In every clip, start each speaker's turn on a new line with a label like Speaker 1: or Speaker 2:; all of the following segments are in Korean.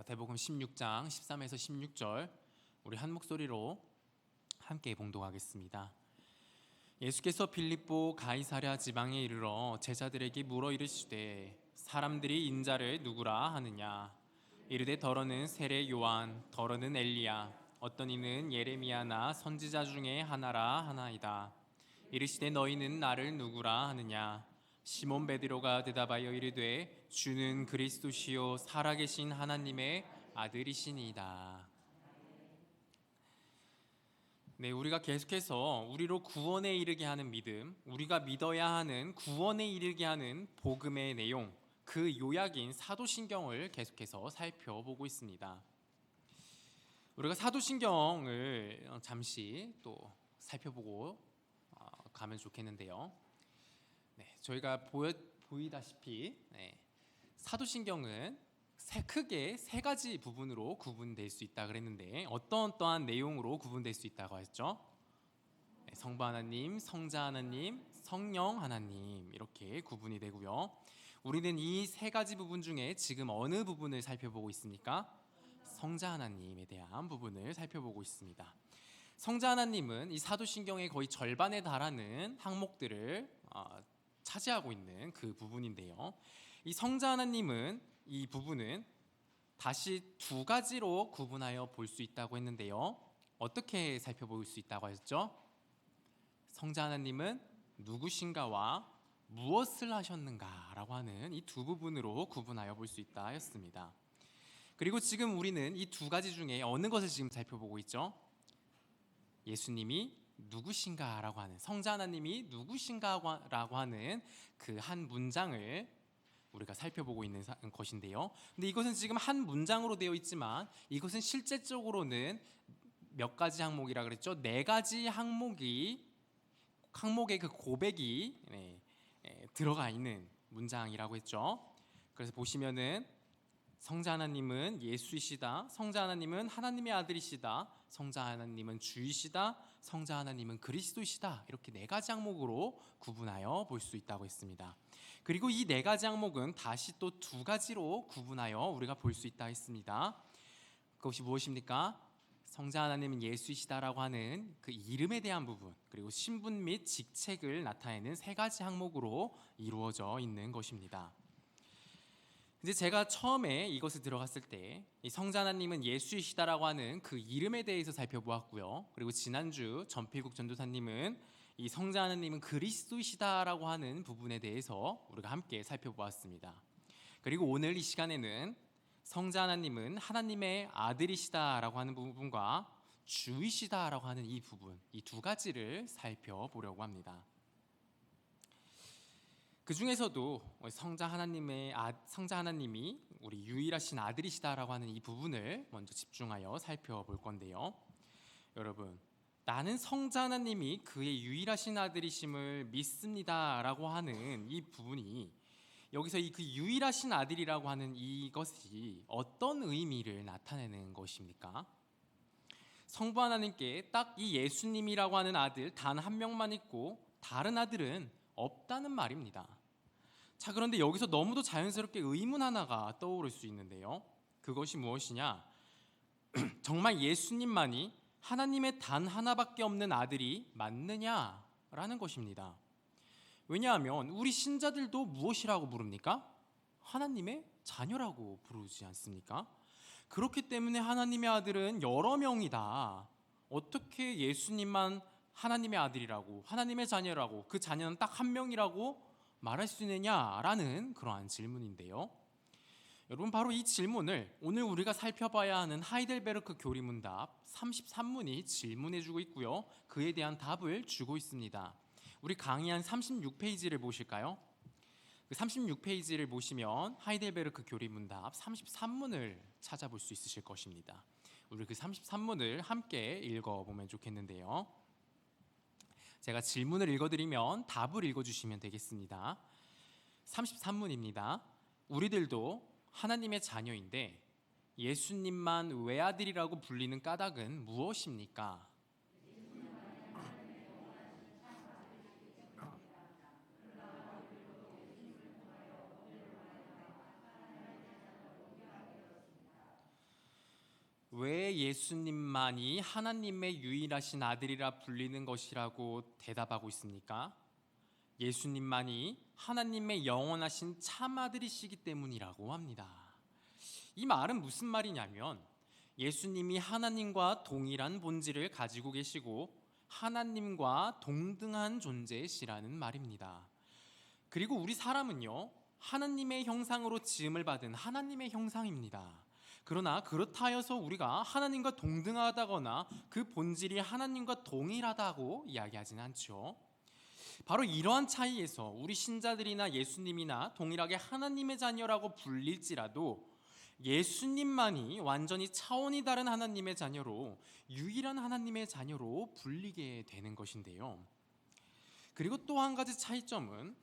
Speaker 1: 마태복음 16장 13에서 16절 우리 한 목소리로 함께 봉독하겠습니다. 예수께서 빌립보 가이사랴 지방에 이르러 제자들에게 물어 이르시되 사람들이 인자를 누구라 하느냐? 이르되 더러는 세례 요한, 더러는 엘리야, 어떤 이는 예레미야나 선지자 중에 하나라 하나이다. 이르시되 너희는 나를 누구라 하느냐? 시몬 베드로가 대답하여 이르되 주는 그리스도시요 살아계신 하나님의 아들이시니이다. 네, 우리가 계속해서 우리로 구원에 이르게 하는 믿음, 우리가 믿어야 하는 구원에 이르게 하는 복음의 내용, 그 요약인 사도신경을 계속해서 살펴보고 있습니다. 우리가 사도신경을 잠시 또 살펴보고 가면 좋겠는데요. 네, 저희가 보이다시피 사도신경은 크게 세 가지 부분으로 구분될 수 있다 그랬는데 어떠한 내용으로 구분될 수 있다고 했죠? 성부 하나님, 성자 하나님, 성령 하나님 이렇게 구분이 되고요. 우리는 이 세 가지 부분 중에 지금 어느 부분을 살펴보고 있습니까? 성자 하나님에 대한 부분을 살펴보고 있습니다. 성자 하나님은 이 사도신경의 거의 절반에 달하는 항목들을 차지하고 있는 그 부분인데요. 이 성자 하나님은 이 부분은 다시 두 가지로 구분하여 볼 수 있다고 했는데요. 어떻게 살펴볼 수 있다고 하셨죠? 성자 하나님은 누구신가와 무엇을 하셨는가라고 하는 이 두 부분으로 구분하여 볼 수 있다 하였습니다. 그리고 지금 우리는 이 두 가지 중에 어느 것을 지금 살펴보고 있죠? 예수님이 누구신가라고 하는, 성자 하나님이 누구신가라고 하는 그 한 문장을 우리가 살펴보고 있는 것인데요. 근데 이것은 지금 한 문장으로 되어 있지만 이것은 실제적으로는 몇 가지 항목이라 그랬죠? 네 가지 항목의 그 고백이 들어가 있는 문장이라고 했죠. 그래서 보시면은 성자 하나님은 예수이시다, 성자 하나님은 하나님의 아들이시다, 성자 하나님은 주이시다, 성자 하나님은 그리스도이시다, 이렇게 네 가지 항목으로 구분하여 볼 수 있다고 했습니다. 그리고 이 네 가지 항목은 다시 또 두 가지로 구분하여 우리가 볼 수 있다 했습니다. 그것이 무엇입니까? 성자 하나님은 예수이시다라고 하는 그 이름에 대한 부분, 그리고 신분 및 직책을 나타내는 세 가지 항목으로 이루어져 있는 것입니다. 이제 제가 처음에 이것을 들어갔을 때 이 성자 하나님은 예수이시다라고 하는 그 이름에 대해서 살펴보았고요. 그리고 지난주 전필국 전도사님은 이 성자 하나님은 그리스도이시다라고 하는 부분에 대해서 우리가 함께 살펴보았습니다. 그리고 오늘 이 시간에는 성자 하나님은 하나님의 아들이시다라고 하는 부분과 주이시다라고 하는 이 부분, 이 두 가지를 살펴보려고 합니다. 그 중에서도 성자 하나님이 우리 유일하신 아들이시다라고 하는 이 부분을 먼저 집중하여 살펴볼 건데요. 여러분, 나는 성자 하나님이 그의 유일하신 아들이심을 믿습니다라고 하는 이 부분이, 여기서 그 유일하신 아들이라고 하는 이것이 어떤 의미를 나타내는 것입니까? 성부 하나님께 딱 이 예수님이라고 하는 아들 단 한 명만 있고 다른 아들은 없다는 말입니다. 자, 그런데 여기서 너무도 자연스럽게 의문 하나가 떠오를 수 있는데요. 그것이 무엇이냐? 정말 예수님만이 하나님의 단 하나밖에 없는 아들이 맞느냐라는 것입니다. 왜냐하면 우리 신자들도 무엇이라고 부릅니까? 하나님의 자녀라고 부르지 않습니까? 그렇기 때문에 하나님의 아들은 여러 명이다. 어떻게 예수님만 하나님의 아들이라고, 하나님의 자녀라고, 그 자녀는 딱 한 명이라고 말할 수 있느냐라는 그러한 질문인데요. 여러분, 바로 이 질문을 오늘 우리가 살펴봐야 하는 하이델베르크 교리문답 33문이 질문해주고 있고요. 그에 대한 답을 주고 있습니다. 우리 강의 한 36페이지를 보실까요? 그 36페이지를 보시면 하이델베르크 교리문답 33문을 찾아볼 수 있으실 것입니다. 우리 그 33문을 함께 읽어보면 좋겠는데요. 제가 질문을 읽어드리면 답을 읽어주시면 되겠습니다. 33문입니다. 우리들도 하나님의 자녀인데 예수님만 외아들이라고 불리는 까닭은 무엇입니까? 왜 예수님만이 하나님의 유일하신 아들이라 불리는 것이라고 대답하고 있습니까? 예수님만이 하나님의 영원하신 참 아들이시기 때문이라고 합니다. 이 말은 무슨 말이냐면 예수님이 하나님과 동일한 본질을 가지고 계시고 하나님과 동등한 존재시라는 말입니다. 그리고 우리 사람은요, 하나님의 형상으로 지음을 받은 하나님의 형상입니다. 그러나 그렇다 하여서 우리가 하나님과 동등하다거나 그 본질이 하나님과 동일하다고 이야기하지는 않죠. 바로 이러한 차이에서 우리 신자들이나 예수님이나 동일하게 하나님의 자녀라고 불릴지라도 예수님만이 완전히 차원이 다른 하나님의 자녀로, 유일한 하나님의 자녀로 불리게 되는 것인데요. 그리고 또 한 가지 차이점은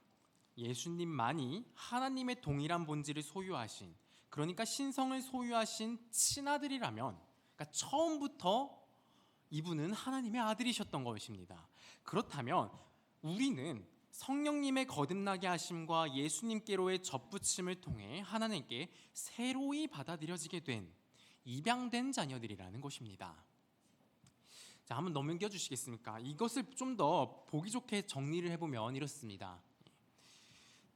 Speaker 1: 예수님만이 하나님의 동일한 본질을 소유하신, 그러니까 신성을 소유하신 친아들이라면, 그러니까 처음부터 이분은 하나님의 아들이셨던 것입니다. 그렇다면 우리는 성령님의 거듭나게 하심과 예수님께로의 접붙임을 통해 하나님께 새로이 받아들여지게 된 입양된 자녀들이라는 것입니다. 자, 한번 넘겨 주시겠습니까? 이것을 좀 더 보기 좋게 정리를 해보면 이렇습니다.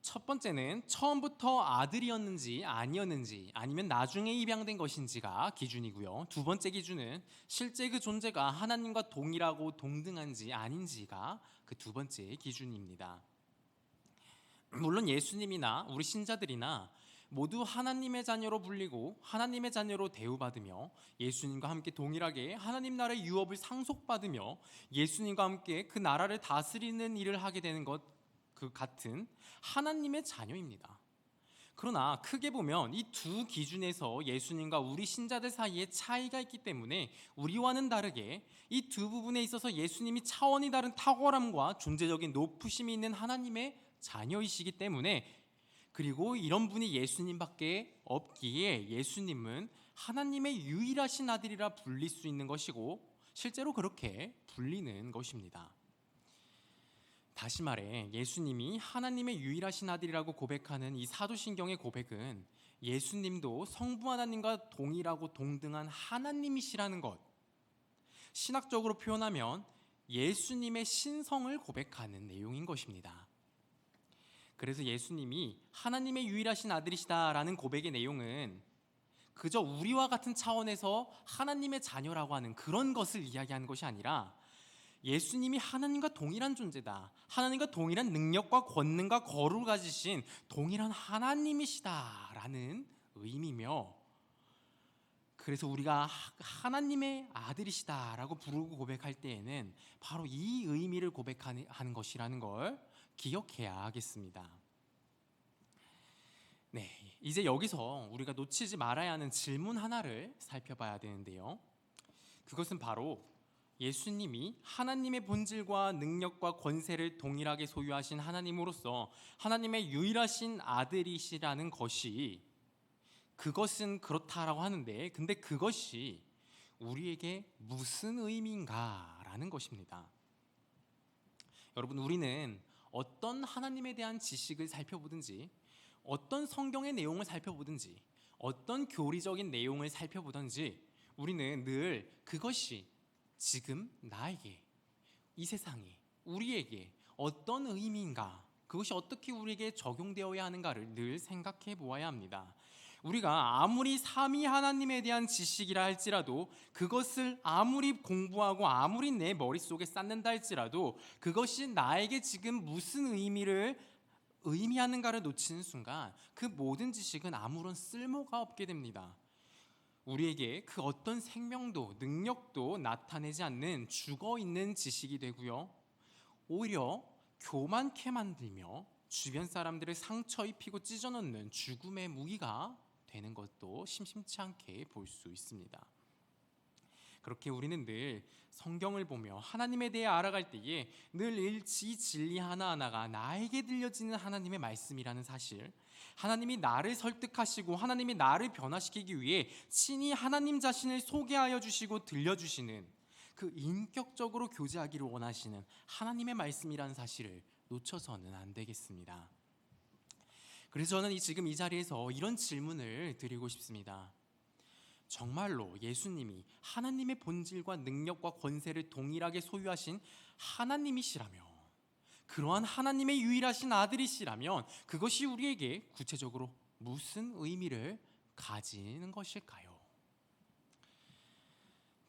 Speaker 1: 첫 번째는 처음부터 아들이었는지 아니었는지, 아니면 나중에 입양된 것인지가 기준이고요. 두 번째 기준은 실제 그 존재가 하나님과 동일하고 동등한지 아닌지가 그 두 번째 기준입니다. 물론 예수님이나 우리 신자들이나 모두 하나님의 자녀로 불리고 하나님의 자녀로 대우받으며 예수님과 함께 동일하게 하나님 나라의 유업을 상속받으며 예수님과 함께 그 나라를 다스리는 일을 하게 되는 것 그 같은 하나님의 자녀입니다. 그러나 크게 보면 이 두 기준에서 예수님과 우리 신자들 사이에 차이가 있기 때문에 우리와는 다르게 이 두 부분에 있어서 예수님이 차원이 다른 탁월함과 존재적인 높으심이 있는 하나님의 자녀이시기 때문에, 그리고 이런 분이 예수님밖에 없기에 예수님은 하나님의 유일하신 아들이라 불릴 수 있는 것이고 실제로 그렇게 불리는 것입니다. 다시 말해 예수님이 하나님의 유일하신 아들이라고 고백하는 이 사도신경의 고백은 예수님도 성부 하나님과 동일하고 동등한 하나님이시라는 것, 신학적으로 표현하면 예수님의 신성을 고백하는 내용인 것입니다. 그래서 예수님이 하나님의 유일하신 아들이시다라는 고백의 내용은 그저 우리와 같은 차원에서 하나님의 자녀라고 하는 그런 것을 이야기하는 것이 아니라 예수님이 하나님과 동일한 존재다, 하나님과 동일한 능력과 권능과 거룩을 가지신 동일한 하나님이시다라는 의미며, 그래서 우리가 하나님의 아들이시다라고 부르고 고백할 때에는 바로 이 의미를 고백하는 것이라는 걸 기억해야 하겠습니다. 네, 이제 여기서 우리가 놓치지 말아야 하는 질문 하나를 살펴봐야 되는데요. 그것은 바로 예수님이 하나님의 본질과 능력과 권세를 동일하게 소유하신 하나님으로서 하나님의 유일하신 아들이시라는 것이, 그것은 그렇다라고 하는데 근데 그것이 우리에게 무슨 의미인가라는 것입니다. 여러분, 우리는 어떤 하나님에 대한 지식을 살펴보든지, 어떤 성경의 내용을 살펴보든지, 어떤 교리적인 내용을 살펴보든지 우리는 늘 그것이 지금 나에게, 이 세상에, 우리에게 어떤 의미인가, 그것이 어떻게 우리에게 적용되어야 하는가를 늘 생각해 보아야 합니다. 우리가 아무리 삼위 하나님에 대한 지식이라 할지라도, 그것을 아무리 공부하고 아무리 내 머릿속에 쌓는다 할지라도 그것이 나에게 지금 무슨 의미를 의미하는가를 놓치는 순간 그 모든 지식은 아무런 쓸모가 없게 됩니다. 우리에게 그 어떤 생명도 능력도 나타내지 않는 죽어있는 지식이 되고요, 오히려 교만케 만들며 주변 사람들을 상처 입히고 찢어놓는 죽음의 무기가 되는 것도 심심치 않게 볼 수 있습니다. 그렇게 우리는 늘 성경을 보며 하나님에 대해 알아갈 때에 늘 일치 진리 하나하나가 나에게 들려지는 하나님의 말씀이라는 사실, 하나님이 나를 설득하시고 하나님이 나를 변화시키기 위해 친히 하나님 자신을 소개하여 주시고 들려주시는, 그 인격적으로 교제하기를 원하시는 하나님의 말씀이라는 사실을 놓쳐서는 안 되겠습니다. 그래서 저는 지금 이 자리에서 이런 질문을 드리고 싶습니다. 정말로 예수님이 하나님의 본질과 능력과 권세를 동일하게 소유하신 하나님이시라며, 그러한 하나님의 유일하신 아들이시라면 그것이 우리에게 구체적으로 무슨 의미를 가지는 것일까요?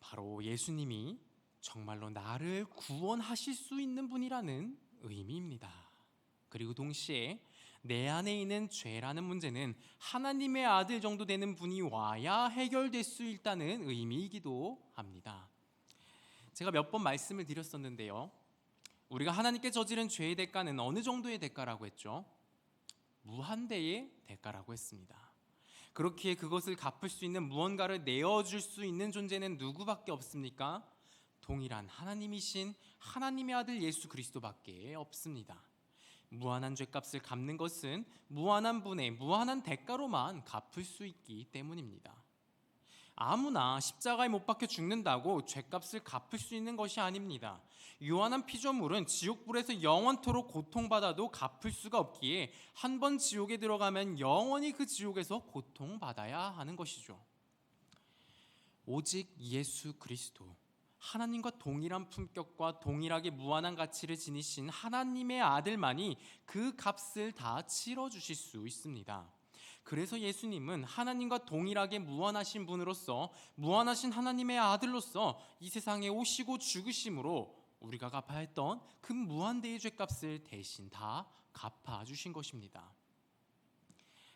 Speaker 1: 바로 예수님이 정말로 나를 구원하실 수 있는 분이라는 의미입니다. 그리고 동시에 내 안에 있는 죄라는 문제는 하나님의 아들 정도 되는 분이 와야 해결될 수 있다는 의미이기도 합니다. 제가 몇 번 말씀을 드렸었는데요, 우리가 하나님께 저지른 죄의 대가는 어느 정도의 대가라고 했죠? 무한대의 대가라고 했습니다. 그렇기에 그것을 갚을 수 있는 무언가를 내어줄 수 있는 존재는 누구밖에 없습니까? 동일한 하나님이신 하나님의 아들 예수 그리스도밖에 없습니다. 무한한 죄값을 갚는 것은 무한한 분의 무한한 대가로만 갚을 수 있기 때문입니다. 아무나 십자가에 못 박혀 죽는다고 죄값을 갚을 수 있는 것이 아닙니다. 유한한 피조물은 지옥불에서 영원토록 고통받아도 갚을 수가 없기에 한 번 지옥에 들어가면 영원히 그 지옥에서 고통받아야 하는 것이죠. 오직 예수 그리스도, 하나님과 동일한 품격과 동일하게 무한한 가치를 지니신 하나님의 아들만이 그 값을 다 치러주실 수 있습니다. 그래서 예수님은 하나님과 동일하게 무한하신 분으로서, 무한하신 하나님의 아들로서 이 세상에 오시고 죽으심으로 우리가 갚아야 했던 그 무한대의 죄값을 대신 다 갚아주신 것입니다.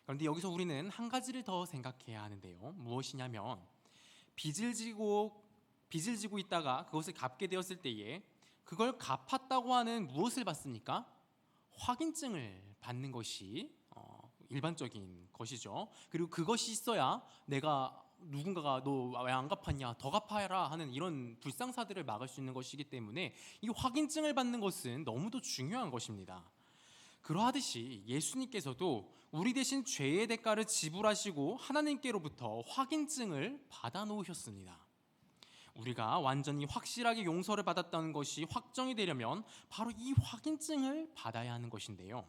Speaker 1: 그런데 여기서 우리는 한 가지를 더 생각해야 하는데요, 무엇이냐면 빚을 지고 있다가 그것을 갚게 되었을 때에 그걸 갚았다고 하는 무엇을 받습니까? 확인증을 받는 것이 일반적인 것이죠. 그리고 그것이 있어야 내가 누군가가 너 왜 안 갚았냐, 더 갚아라 하는 이런 불상사들을 막을 수 있는 것이기 때문에 이 확인증을 받는 것은 너무도 중요한 것입니다. 그러하듯이 예수님께서도 우리 대신 죄의 대가를 지불하시고 하나님께로부터 확인증을 받아 놓으셨습니다. 우리가 완전히 확실하게 용서를 받았다는 것이 확정이 되려면 바로 이 확인증을 받아야 하는 것인데요,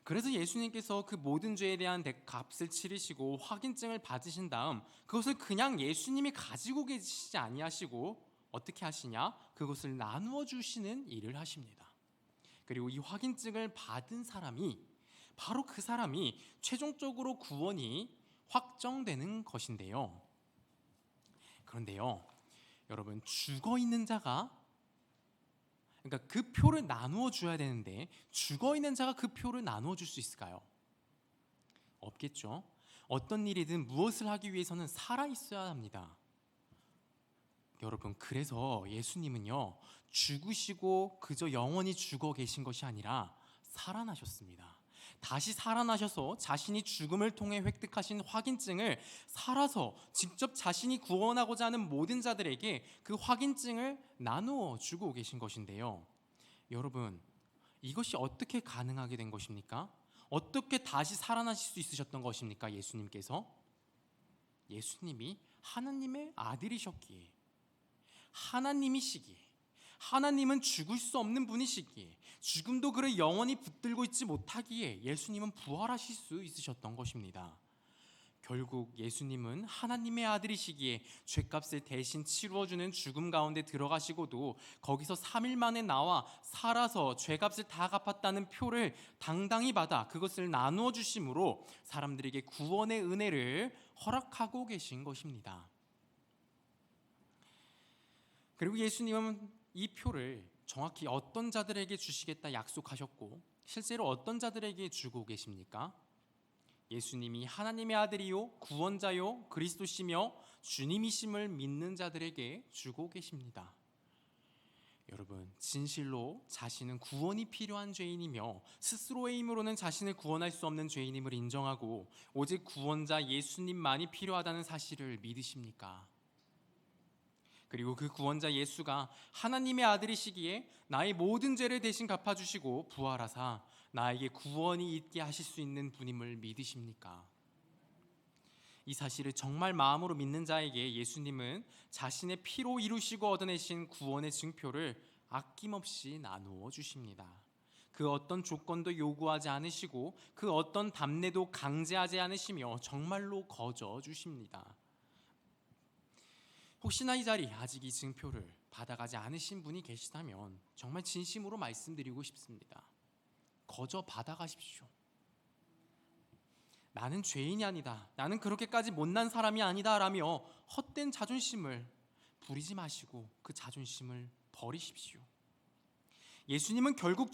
Speaker 1: 그래서 예수님께서 그 모든 죄에 대한 값을 치르시고 확인증을 받으신 다음 그것을 그냥 예수님이 가지고 계시지 아니하시고 어떻게 하시냐? 그것을 나누어 주시는 일을 하십니다. 그리고 이 확인증을 받은 사람이, 바로 그 사람이 최종적으로 구원이 확정되는 것인데요. 그런데요, 여러분, 죽어 있는 자가, 그러니까 그 표를 나누어 줘야 되는데 죽어 있는 자가 그 표를 나누어 줄 수 있을까요? 없겠죠. 어떤 일이든 무엇을 하기 위해서는 살아 있어야 합니다. 여러분, 그래서 예수님은요, 죽으시고 그저 영원히 죽어 계신 것이 아니라 살아나셨습니다. 다시 살아나셔서 자신이 죽음을 통해 획득하신 확인증을 살아서 직접 자신이 구원하고자 하는 모든 자들에게 그 확인증을 나누어 주고 계신 것인데요, 여러분, 이것이 어떻게 가능하게 된 것입니까? 어떻게 다시 살아나실 수 있으셨던 것입니까? 예수님께서, 예수님이 하나님의 아들이셨기에, 하나님이시기에, 하나님은 죽을 수 없는 분이시기에, 죽음도 그를 영원히 붙들고 있지 못하기에 예수님은 부활하실 수 있으셨던 것입니다. 결국 예수님은 하나님의 아들이시기에 죄값을 대신 치루어주는 죽음 가운데 들어가시고도 거기서 3일 만에 나와 살아서 죄값을 다 갚았다는 표를 당당히 받아 그것을 나누어 주심으로 사람들에게 구원의 은혜를 허락하고 계신 것입니다. 그리고 예수님은 이 표를 정확히 어떤 자들에게 주시겠다 약속하셨고 실제로 어떤 자들에게 주고 계십니까? 예수님이 하나님의 아들이요 구원자요 그리스도시며 주님이심을 믿는 자들에게 주고 계십니다. 여러분, 진실로 자신은 구원이 필요한 죄인이며 스스로의 힘으로는 자신을 구원할 수 없는 죄인임을 인정하고 오직 구원자 예수님만이 필요하다는 사실을 믿으십니까? 그리고 그 구원자 예수가 하나님의 아들이시기에 나의 모든 죄를 대신 갚아주시고 부활하사 나에게 구원이 있게 하실 수 있는 분임을 믿으십니까? 이 사실을 정말 마음으로 믿는 자에게 예수님은 자신의 피로 이루시고 얻어내신 구원의 증표를 아낌없이 나누어 주십니다. 그 어떤 조건도 요구하지 않으시고 그 어떤 답례도 강제하지 않으시며 정말로 거저 주십니다. 혹시나 이 자리 아직 이 증표를 받아가지 않으신 분이 계시다면 정말 진심으로 말씀드리고 싶습니다. 거저 받아가십시오. 나는 죄인이 아니다, 나는 그렇게까지 못난 사람이 아니다 라며 헛된 자존심을 부리지 마시고 그 자존심을 버리십시오. 예수님이 결국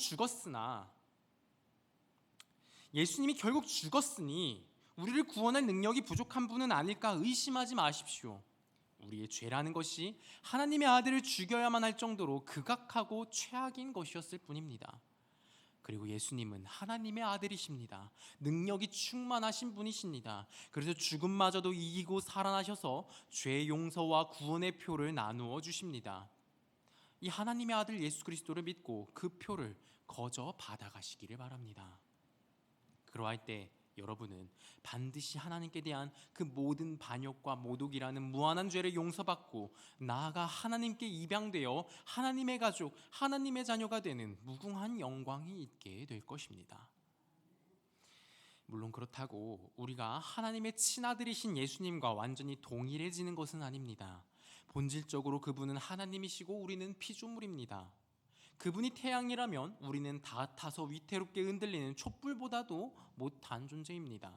Speaker 1: 죽었으니 우리를 구원할 능력이 부족한 분은 아닐까 의심하지 마십시오. 우리의 죄라는 것이 하나님의 아들을 죽여야만 할 정도로 극악하고 최악인 것이었을 뿐입니다. 그리고 예수님은 하나님의 아들이십니다. 능력이 충만하신 분이십니다. 그래서 죽음마저도 이기고 살아나셔서 죄 용서와 구원의 표를 나누어 주십니다. 이 하나님의 아들 예수 그리스도를 믿고 그 표를 거저 받아가시기를 바랍니다. 그러할 때 여러분은 반드시 하나님께 대한 그 모든 반역과 모독이라는 무한한 죄를 용서받고 나아가 하나님께 입양되어 하나님의 가족, 하나님의 자녀가 되는 무궁한 영광이 있게 될 것입니다. 물론 그렇다고 우리가 하나님의 친아들이신 예수님과 완전히 동일해지는 것은 아닙니다. 본질적으로 그분은 하나님이시고 우리는 피조물입니다. 그분이 태양이라면 우리는 다 타서 위태롭게 흔들리는 촛불보다도 못한 존재입니다.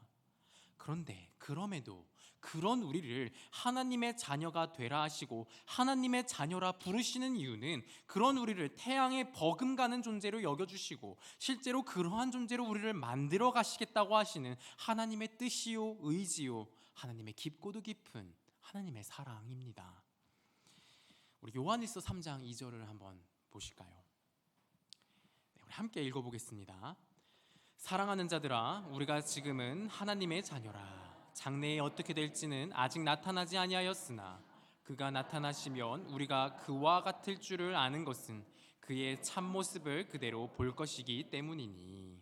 Speaker 1: 그런데 그럼에도 그런 우리를 하나님의 자녀가 되라 하시고 하나님의 자녀라 부르시는 이유는 그런 우리를 태양에 버금가는 존재로 여겨주시고 실제로 그러한 존재로 우리를 만들어 가시겠다고 하시는 하나님의 뜻이요 의지요 하나님의 깊고도 깊은 하나님의 사랑입니다. 우리 요한일서 3장 2절을 한번 보실까요? 함께 읽어보겠습니다. 사랑하는 자들아, 우리가 지금은 하나님의 자녀라. 장래에 어떻게 될지는 아직 나타나지 아니하였으나 그가 나타나시면 우리가 그와 같을 줄을 아는 것은 그의 참모습을 그대로 볼 것이기 때문이니.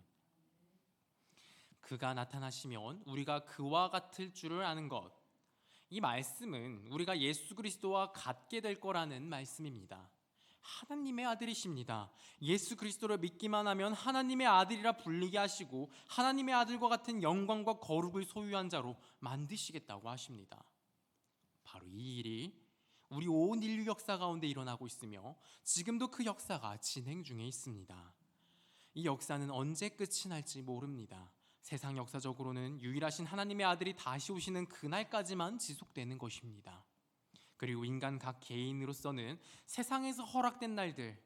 Speaker 1: 그가 나타나시면 우리가 그와 같을 줄을 아는 것, 이 말씀은 우리가 예수 그리스도와 같게 될 거라는 말씀입니다. 하나님의 아들이십니다. 예수 그리스도를 믿기만 하면 하나님의 아들이라 불리게 하시고 하나님의 아들과 같은 영광과 거룩을 소유한 자로 만드시겠다고 하십니다. 바로 이 일이 우리 온 인류 역사 가운데 일어나고 있으며 지금도 그 역사가 진행 중에 있습니다. 이 역사는 언제 끝이 날지 모릅니다. 세상 역사적으로는 유일하신 하나님의 아들이 다시 오시는 그날까지만 지속되는 것입니다. 그리고 인간 각 개인으로서는 세상에서 허락된 날들,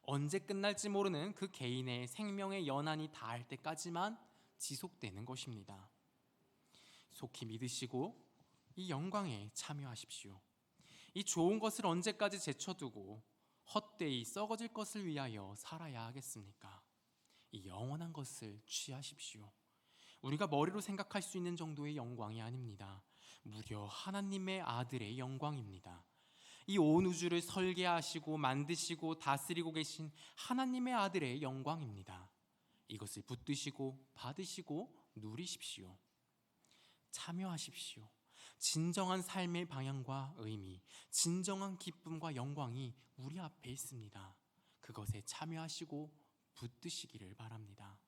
Speaker 1: 언제 끝날지 모르는 그 개인의 생명의 연한이 닿을 때까지만 지속되는 것입니다. 속히 믿으시고 이 영광에 참여하십시오. 이 좋은 것을 언제까지 제쳐두고 헛되이 썩어질 것을 위하여 살아야 하겠습니까? 이 영원한 것을 취하십시오. 우리가 머리로 생각할 수 있는 정도의 영광이 아닙니다. 무려 하나님의 아들의 영광입니다. 이 온 우주를 설계하시고 만드시고 다스리고 계신 하나님의 아들의 영광입니다. 이것을 붙드시고 받으시고 누리십시오. 참여하십시오. 진정한 삶의 방향과 의미, 진정한 기쁨과 영광이 우리 앞에 있습니다. 그것에 참여하시고 붙드시기를 바랍니다.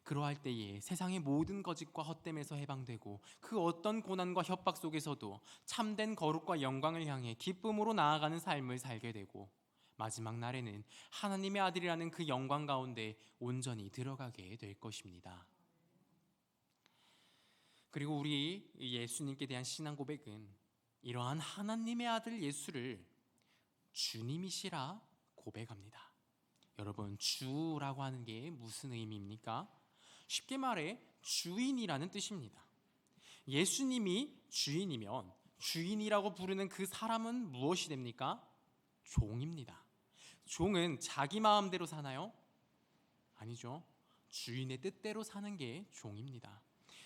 Speaker 1: 그러할 때에 세상의 모든 거짓과 헛됨에서 해방되고 그 어떤 고난과 협박 속에서도 참된 거룩과 영광을 향해 기쁨으로 나아가는 삶을 살게 되고 마지막 날에는 하나님의 아들이라는 그 영광 가운데 온전히 들어가게 될 것입니다. 그리고 우리 예수님께 대한 신앙 고백은 이러한 하나님의 아들 예수를 주님이시라 고백합니다. 여러분, 주라고 하는 게 무슨 의미입니까? 쉽게 말해 주인이라는 뜻입니다. 예수님이 주인이면 주인이라고 부르는 그 사람은 무엇이 됩니까? 종입니다. 종은 자기 마음대로 사나요? 아니죠. 주인의 뜻대로 사는 게 종입니다.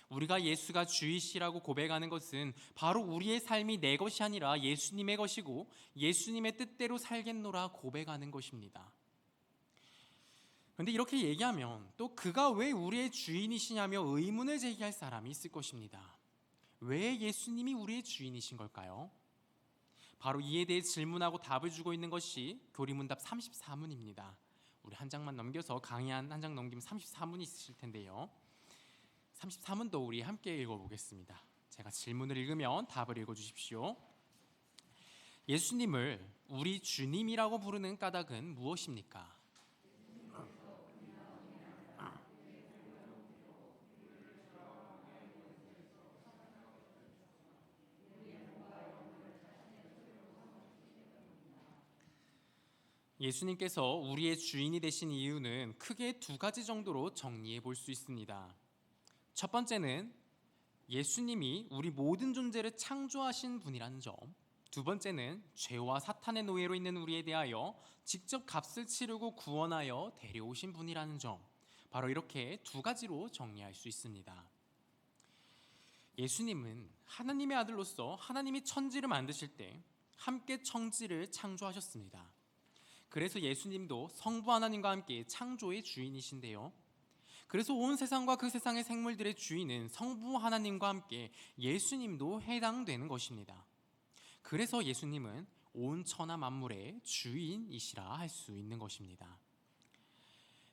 Speaker 1: 우리가 예수가 주이시라고 고백하는 것은 바로 우리의 삶이 내 것이 아니라 예수님의 것이고 예수님의 뜻대로 살겠노라 고백하는 것입니다. 그런데 이렇게 얘기하면 또 그가 왜 우리의 주인이시냐며 의문을 제기할 사람이 있을 것입니다. 왜 예수님이 우리의 주인이신 걸까요? 바로 이에 대해 질문하고 답을 주고 있는 것이 교리문답 34문입니다. 우리 한 장만 넘겨서 강의 한 장 넘기면 34문이 있으실 텐데요. 34문도 우리 함께 읽어보겠습니다. 제가 질문을 읽으면 답을 읽어주십시오. 예수님을 우리 주님이라고 부르는 까닭은 무엇입니까? 예수님께서 우리의 주인이 되신 이유는 크게 두 가지 정도로 정리해 볼 수 있습니다. 첫 번째는 예수님이 우리 모든 존재를 창조하신 분이라는 점, 두 번째는 죄와 사탄의 노예로 있는 우리에 대하여 직접 값을 치르고 구원하여 데려오신 분이라는 점, 바로 이렇게 두 가지로 정리할 수 있습니다. 예수님은 하나님의 아들로서 하나님이 천지를 만드실 때 함께 천지를 창조하셨습니다. 그래서 예수님도 성부 하나님과 함께 창조의 주인이신데요, 그래서 온 세상과 그 세상의 생물들의 주인은 성부 하나님과 함께 예수님도 해당되는 것입니다. 그래서 예수님은 온 천하 만물의 주인이시라 할 수 있는 것입니다.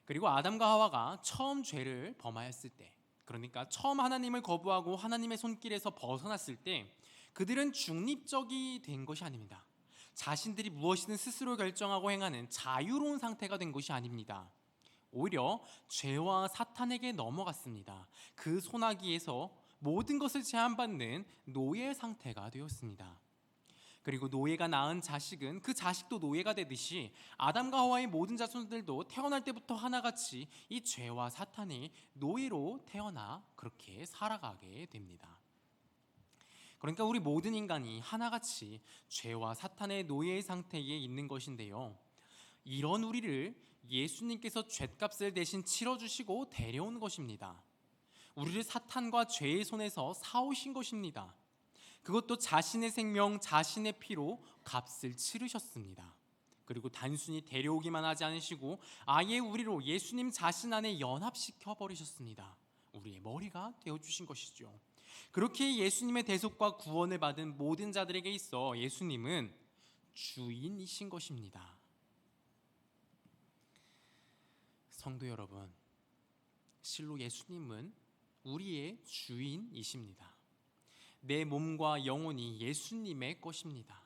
Speaker 1: 그리고 아담과 하와가 처음 죄를 범하였을 때, 그러니까 처음 하나님을 거부하고 하나님의 손길에서 벗어났을 때 그들은 중립적이 된 것이 아닙니다. 자신들이 무엇이든 스스로 결정하고 행하는 자유로운 상태가 된 것이 아닙니다. 오히려 죄와 사탄에게 넘어갔습니다. 그 소나기에서 모든 것을 제한받는 노예 상태가 되었습니다. 그리고 노예가 낳은 자식은 그 자식도 노예가 되듯이 아담과 하와의 모든 자손들도 태어날 때부터 하나같이 이 죄와 사탄의 노예로 태어나 그렇게 살아가게 됩니다. 그러니까 우리 모든 인간이 하나같이 죄와 사탄의 노예의 상태에 있는 것인데요, 이런 우리를 예수님께서 죗값을 대신 치러주시고 데려온 것입니다. 우리를 사탄과 죄의 손에서 사오신 것입니다. 그것도 자신의 생명, 자신의 피로 값을 치르셨습니다. 그리고 단순히 데려오기만 하지 않으시고 아예 우리로 예수님 자신 안에 연합시켜 버리셨습니다. 우리의 머리가 되어주신 것이죠. 그렇게 예수님의 대속과 구원을 받은 모든 자들에게 있어 예수님은 주인이신 것입니다. 성도 여러분, 실로 예수님은 우리의 주인이십니다. 내 몸과 영혼이 예수님의 것입니다.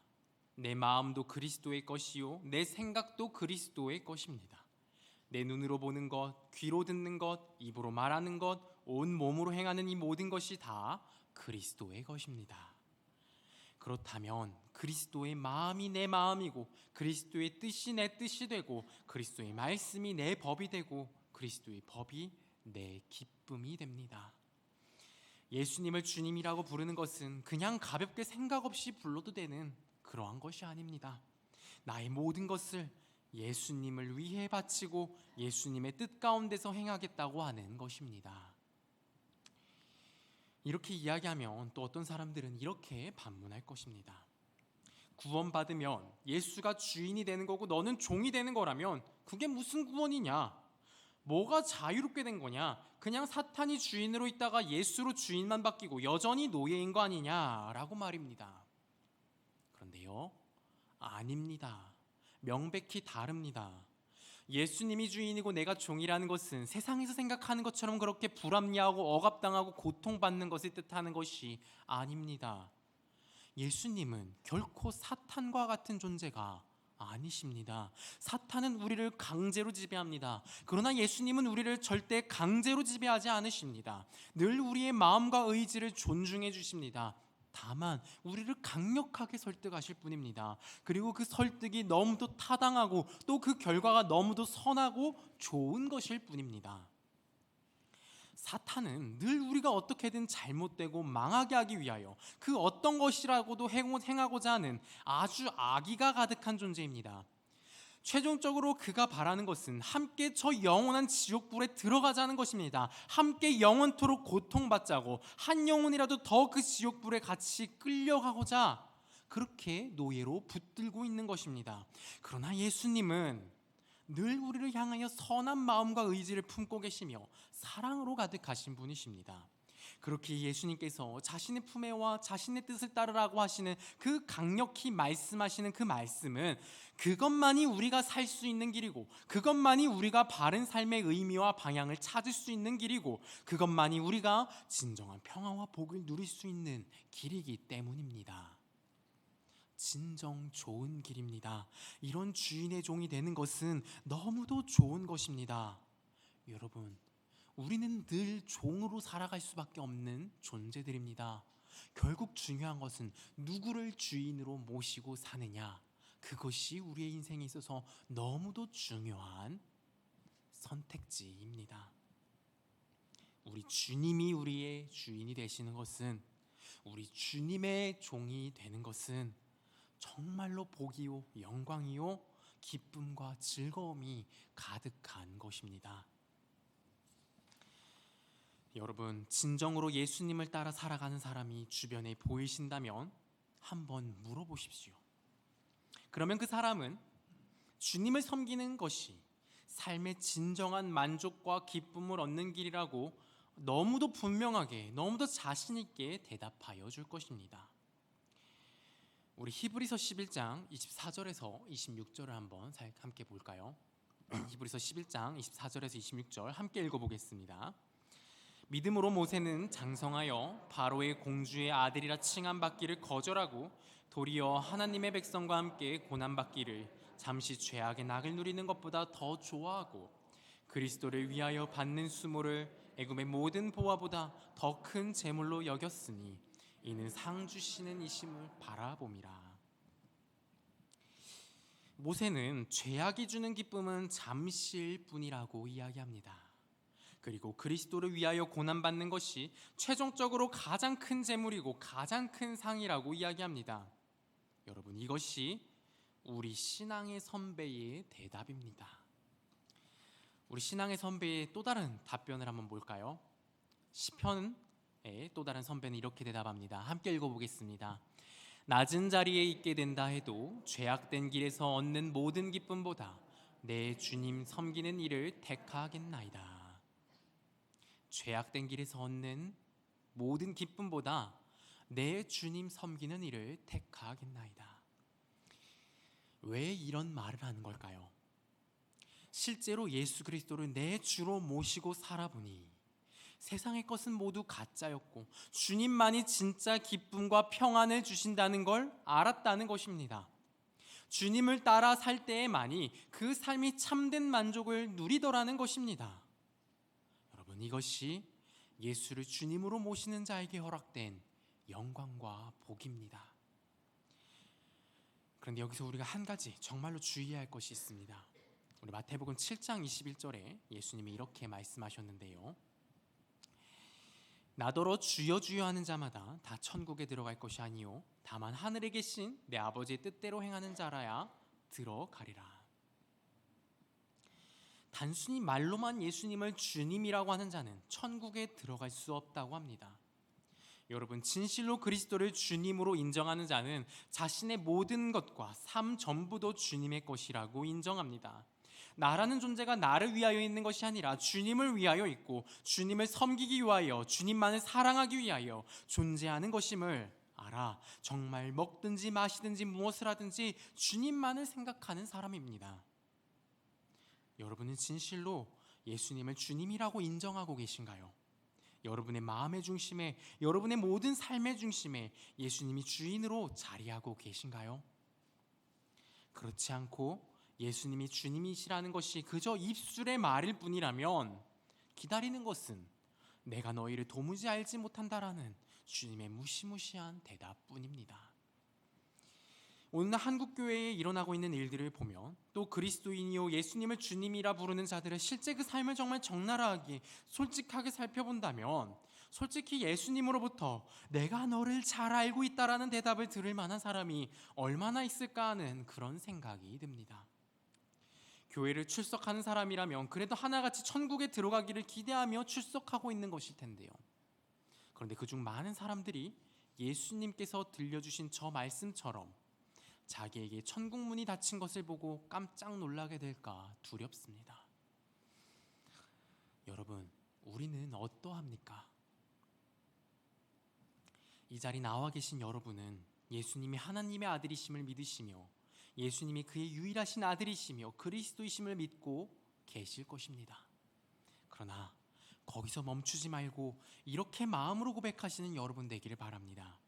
Speaker 1: 내 마음도 그리스도의 것이요, 내 생각도 그리스도의 것입니다. 내 눈으로 보는 것, 귀로 듣는 것, 입으로 말하는 것, 온 몸으로 행하는 이 모든 것이 다 그리스도의 것입니다. 그렇다면 그리스도의 마음이 내 마음이고, 그리스도의 뜻이 내 뜻이 되고, 그리스도의 말씀이 내 법이 되고, 그리스도의 법이 내 기쁨이 됩니다. 예수님을 주님이라고 부르는 것은 그냥 가볍게 생각 없이 불러도 되는 그러한 것이 아닙니다. 나의 모든 것을 예수님을 위해 바치고 예수님의 뜻 가운데서 행하겠다고 하는 것입니다. 이렇게 이야기하면 또 어떤 사람들은 이렇게 반문할 것입니다. 구원받으면 예수가 주인이 되는 거고 너는 종이 되는 거라면 그게 무슨 구원이냐? 뭐가 자유롭게 된 거냐? 그냥 사탄이 주인으로 있다가 예수로 주인만 바뀌고 여전히 노예인 거 아니냐라고 말입니다. 그런데요, 아닙니다. 명백히 다릅니다. 예수님이 주인이고 내가 종이라는 것은 세상에서 생각하는 것처럼 그렇게 불합리하고 억압당하고 고통받는 것을 뜻하는 것이 아닙니다. 예수님은 결코 사탄과 같은 존재가 아니십니다. 사탄은 우리를 강제로 지배합니다. 그러나 예수님은 우리를 절대 강제로 지배하지 않으십니다. 늘 우리의 마음과 의지를 존중해 주십니다. 다만 우리를 강력하게 설득하실 뿐입니다. 그리고 그 설득이 너무도 타당하고 또 그 결과가 너무도 선하고 좋은 것일 뿐입니다. 사탄은 늘 우리가 어떻게든 잘못되고 망하게 하기 위하여 그 어떤 것이라고도 행하고자 하는 아주 악의가 가득한 존재입니다. 최종적으로 그가 바라는 것은 함께 저 영원한 지옥불에 들어가자는 것입니다. 함께 영원토록 고통받자고, 한 영혼이라도 더 그 지옥불에 같이 끌려가고자 그렇게 노예로 붙들고 있는 것입니다. 그러나 예수님은 늘 우리를 향하여 선한 마음과 의지를 품고 계시며 사랑으로 가득하신 분이십니다. 그렇게 예수님께서 자신의 품에와 자신의 뜻을 따르라고 하시는 그 강력히 말씀하시는 그 말씀은 그것만이 우리가 살 수 있는 길이고, 그것만이 우리가 바른 삶의 의미와 방향을 찾을 수 있는 길이고, 그것만이 우리가 진정한 평화와 복을 누릴 수 있는 길이기 때문입니다. 진정 좋은 길입니다. 이런 주인의 종이 되는 것은 너무도 좋은 것입니다. 여러분, 우리는 늘 종으로 살아갈 수밖에 없는 존재들입니다. 결국 중요한 것은 누구를 주인으로 모시고 사느냐, 그것이 우리의 인생에 있어서 너무도 중요한 선택지입니다. 우리 주님이 우리의 주인이 되시는 것은, 우리 주님의 종이 되는 것은 정말로 복이요, 영광이요, 기쁨과 즐거움이 가득한 것입니다. 여러분, 진정으로 예수님을 따라 살아가는 사람이 주변에 보이신다면 한번 물어보십시오. 그러면 그 사람은 주님을 섬기는 것이 삶의 진정한 만족과 기쁨을 얻는 길이라고 너무도 분명하게, 너무도 자신 있게 대답하여 줄 것입니다. 우리 히브리서 11장 24절에서 26절을 한번 함께 볼까요? 히브리서 11장 24절에서 26절 함께 읽어보겠습니다. 믿음으로 모세는 장성하여 바로의 공주의 아들이라 칭함받기를 거절하고 도리어 하나님의 백성과 함께 고난받기를 잠시 죄악의 낙을 누리는 것보다 더 좋아하고 그리스도를 위하여 받는 수모를 애굽의 모든 보화보다 더 큰 재물로 여겼으니 이는 상 주시는 이심을 바라봄이라. 모세는 죄악이 주는 기쁨은 잠시일 뿐이라고 이야기합니다. 그리고 그리스도를 위하여 고난받는 것이 최종적으로 가장 큰 재물이고 가장 큰 상이라고 이야기합니다. 여러분, 이것이 우리 신앙의 선배의 대답입니다. 우리 신앙의 선배의 또 다른 답변을 한번 볼까요? 시편의 또 다른 선배는 이렇게 대답합니다. 함께 읽어보겠습니다. 낮은 자리에 있게 된다 해도 죄악된 길에서 얻는 모든 기쁨보다 내 주님 섬기는 일을 택하겠나이다. 죄악된 길에서 얻는 모든 기쁨보다 내 주님 섬기는 일을 택하겠나이다. 왜 이런 말을 하는 걸까요? 실제로 예수 그리스도를 내 주로 모시고 살아보니 세상의 것은 모두 가짜였고 주님만이 진짜 기쁨과 평안을 주신다는 걸 알았다는 것입니다. 주님을 따라 살 때에만이 그 삶이 참된 만족을 누리더라는 것입니다. 여러분, 이것이 예수를 주님으로 모시는 자에게 허락된 영광과 복입니다. 그런데 여기서 우리가 한 가지 정말로 주의해야 할 것이 있습니다. 우리 마태복음 7장 21절에 예수님이 이렇게 말씀하셨는데요. 나더러 주여 주여 하는 자마다 다 천국에 들어갈 것이 아니요 다만 하늘에 계신 내 아버지의 뜻대로 행하는 자라야 들어가리라. 단순히 말로만 예수님을 주님이라고 하는 자는 천국에 들어갈 수 없다고 합니다. 여러분, 진실로 그리스도를 주님으로 인정하는 자는 자신의 모든 것과 삶 전부도 주님의 것이라고 인정합니다. 나라는 존재가 나를 위하여 있는 것이 아니라 주님을 위하여 있고 주님을 섬기기 위하여, 주님만을 사랑하기 위하여 존재하는 것임을 알아 정말 먹든지 마시든지 무엇을 하든지 주님만을 생각하는 사람입니다. 여러분은 진실로 예수님을 주님이라고 인정하고 계신가요? 여러분의 마음의 중심에, 여러분의 모든 삶의 중심에 예수님이 주인으로 자리하고 계신가요? 그렇지 않고 예수님이 주님이시라는 것이 그저 입술의 말일 뿐이라면 기다리는 것은 내가 너희를 도무지 알지 못한다라는 주님의 무시무시한 대답뿐입니다. 오늘 한국교회에 일어나고 있는 일들을 보면 또 그리스도인이요 예수님을 주님이라 부르는 자들의 실제 그 삶을 정말 적나라하게 솔직하게 살펴본다면 솔직히 예수님으로부터 내가 너를 잘 알고 있다라는 대답을 들을 만한 사람이 얼마나 있을까 하는 그런 생각이 듭니다. 교회를 출석하는 사람이라면 그래도 하나같이 천국에 들어가기를 기대하며 출석하고 있는 것일 텐데요. 그런데 그중 많은 사람들이 예수님께서 들려주신 저 말씀처럼 자기에게 천국 문이 닫힌 것을 보고 깜짝 놀라게 될까 두렵습니다. 여러분, 우리는 어떠합니까? 이 자리 나와 계신 여러분은 예수님이 하나님의 아들이심을 믿으시며 예수님이 그의 유일하신 아들이시며 그리스도이심을 믿고 계실 것입니다. 그러나 거기서 멈추지 말고 이렇게 마음으로 고백하시는 여러분 되기를 바랍니다.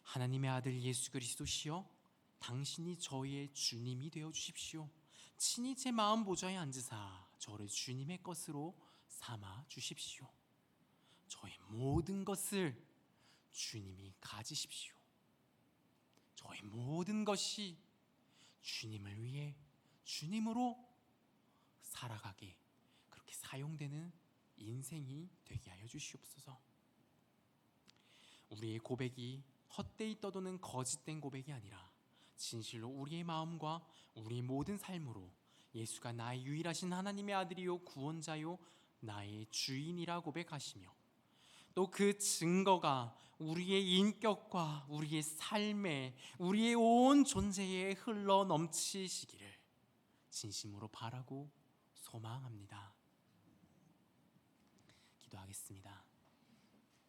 Speaker 1: 하나님의 아들 예수 그리스도시여 당신이 저희의 주님이 되어 주십시오. 친히 제 마음 보좌에 앉으사 저를 주님의 것으로 삼아 주십시오. 저의 모든 것을 주님이 가지십시오. 저의 모든 것이 주님을 위해 주님으로 살아가게 그렇게 사용되는 인생이 되게 하여 주시옵소서. 우리의 고백이 헛되이 떠도는 거짓된 고백이 아니라 진실로 우리의 마음과 우리의 모든 삶으로 예수가 나의 유일하신 하나님의 아들이요 구원자요 나의 주인이라 고백하시며 또 그 증거가 우리의 인격과 우리의 삶에 우리의 온 존재에 흘러 넘치시기를 진심으로 바라고 소망합니다. 기도하겠습니다.